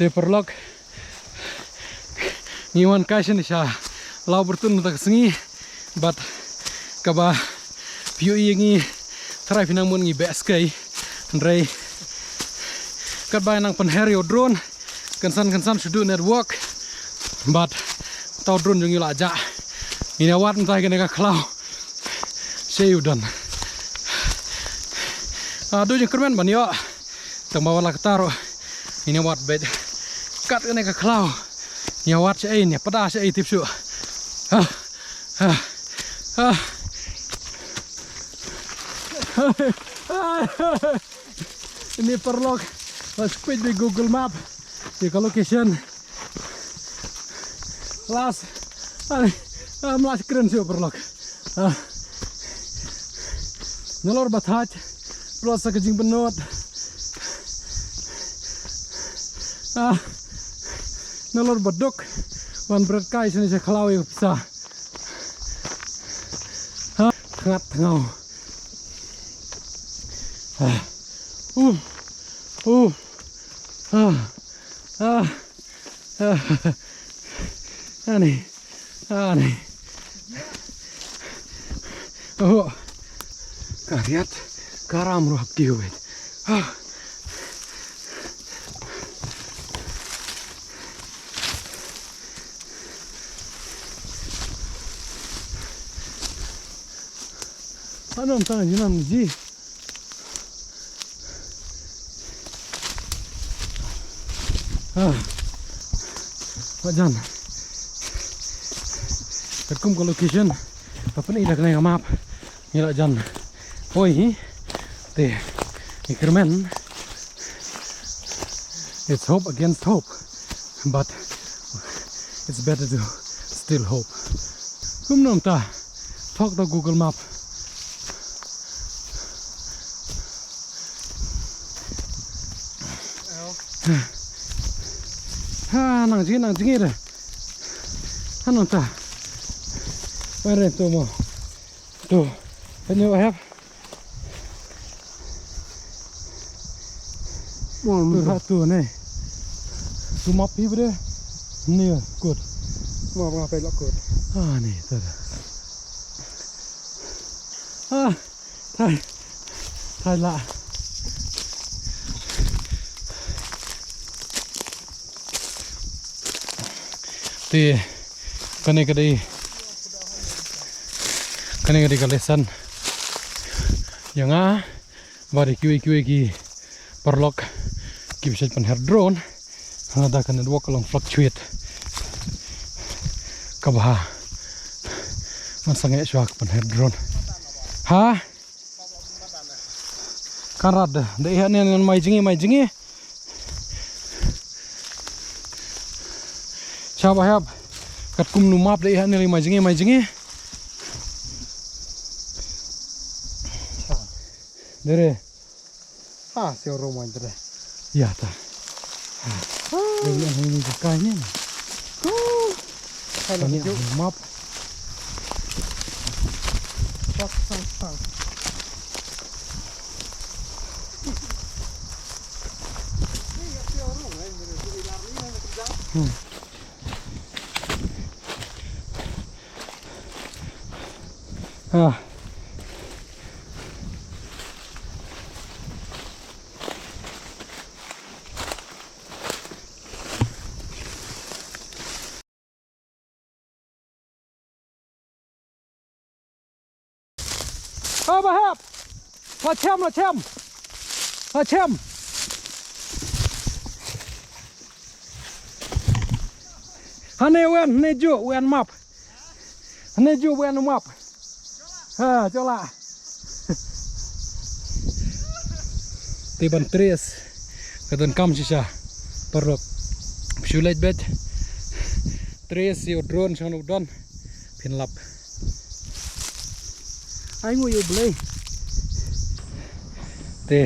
Te perlok ngiwan kaisen siya lau bertun tak sengi but kaba view ini try pinang mun ngi BSK Andrei kat bay nang penherio drone kansan sudu network but tau drone jung ila aja ini awat entah kena klau saya udan aduh jeng kermen ban yo tang bawa lah ketaro ini awat bed kat kena klau ini awat saya ini pada saya tipsu ini perlok speed di Google Map di location las melas keren sih perlok nyalor batat plus kejing benot nyalor beduk wan berkai sini saya kelawi bisa ngat ngau aneh oh kariat karam ruap diwet anam tangan jinam ji wajan terkum ke location apa ni dah kena map ngilak jan oi te ikermen it's hope against hope but it's better to still hope kum nom ta talk the Google Map nang jingi deh hanon ta Maren tu mo tu penyo have tu satu nih tu map hi bre ni good mau ngapain lo good nih tuh thay lah ti kane kadai kalesan yang bari QQ ki perlok ki bisa penher drone ada kan dua kolong fluctuate kabah masangnya syak penher drone karad deh ini mai jingi siapa hab kat kum numap deh ini mai jingi dere si orang main dere ya ta dengan ini kakaknya ini numap sang bahap macam hane wen map cola tiban tres kadon kam sisa perlok psulet bet tres yo drone sang udon pinlap ai ngồi yêu play te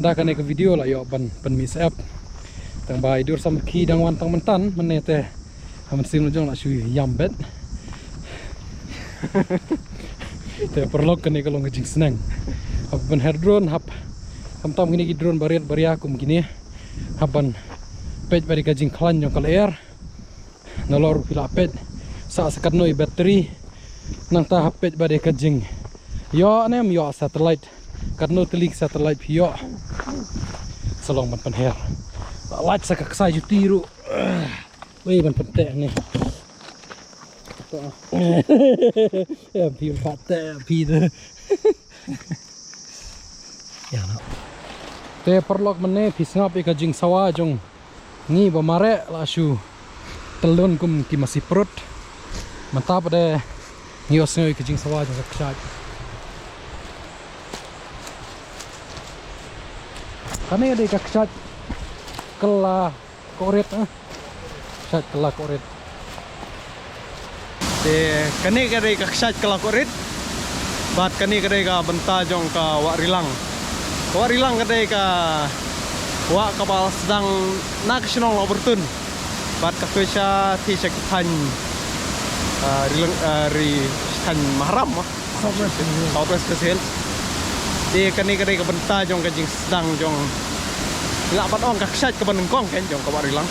da kan ek video la yo ban mis app tang bai dur sam ki dang wan tang mentan menete ham sim jong la sui yam bet te perlok kan ek long jing senang hab ban her drone hab ham tam gini drone bariat bariakum gini haban pet bari kajing klan jong kalair nolor pila pet sa sekat noi bateri nang ta pet bari kajing yo nem yo satellite kat no telik satellite yo salong ban panher light sa kaksai jutiru wei ban pentek ni em pi patte pi de ya no te perlok mene pisngap e kajing sawa jong ni ba mare la shu telun kum ki masih perut mantap de ngios ngoi kajing sawa jong kaksai kane de kaksai Kyllakohrit Kyllakohrit de kani kadai kaksat Kyllakohrit bat kani kadai ka benta jong ka wak rilang kadai ka wak kapal sedang nak senong bertun bat ka tuisa ti sekitan ri tan mahram Southwest Kesel de kani kadai ka benta jong kajing sedang jong lak bat ong kaksat ka banengkong kan jong ka wak rilang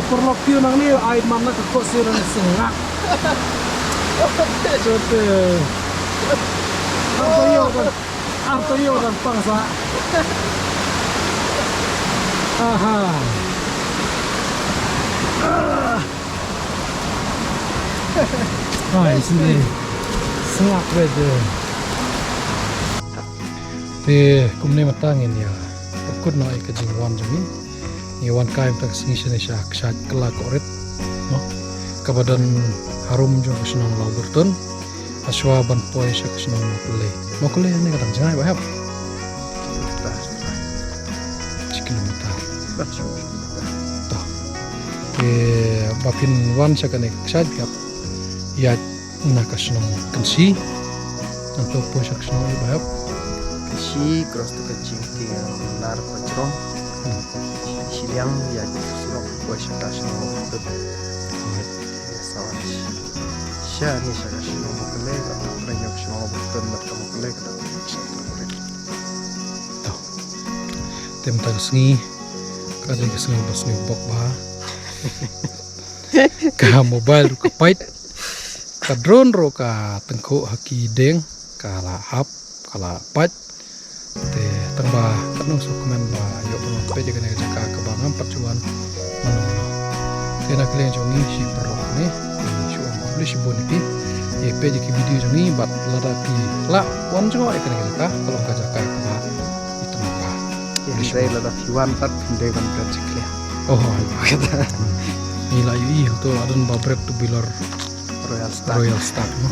perlok piu nang ni air mana ke kok sirang sengak. Jote. Artoyo dan pangsa. Aha. Hai sini. Sengak beda. Kumne matangin ya. Takut nak ikat jingwan jamin. Iwan kaim tak singisya ksat Kyllakohrit no kabadan harum jong senang lau bertun aswa ban poi sak senang mokle ni kadang jangai bahap kilometer toh bapin wan sakane ksat gap ya nak senang kensi untuk poi sak senang bahap si cross tu kecing tinggal nar pacrong yang ya sudah buat syakasih nomor itu sawan sya ni syakasih nomor kelek atau banyak semua betul macam kelek atau tem tag sengi ka de sengi bos ni bok ba ka mobile ka pait ka drone ro ka tengko haki deng kala hap kala pat te tangba kanu so komen ba yo pun pe de kana jaka ka bangam percuan manono te nak le jongi si pro ne si on publish boni pi e pe de ki video jongi bat lada pi la wan jo e kana jaka kalau ka jaka ka ba itu ba Hindi la da fiwan pat hindi kan project ya. oh ni la yu to adon ba brep to bilor royal star no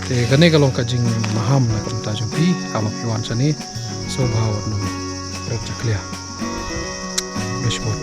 te kane kalong ka jing maham na kam ta jumpi ama piwan sani so bhawat no project liya dashboard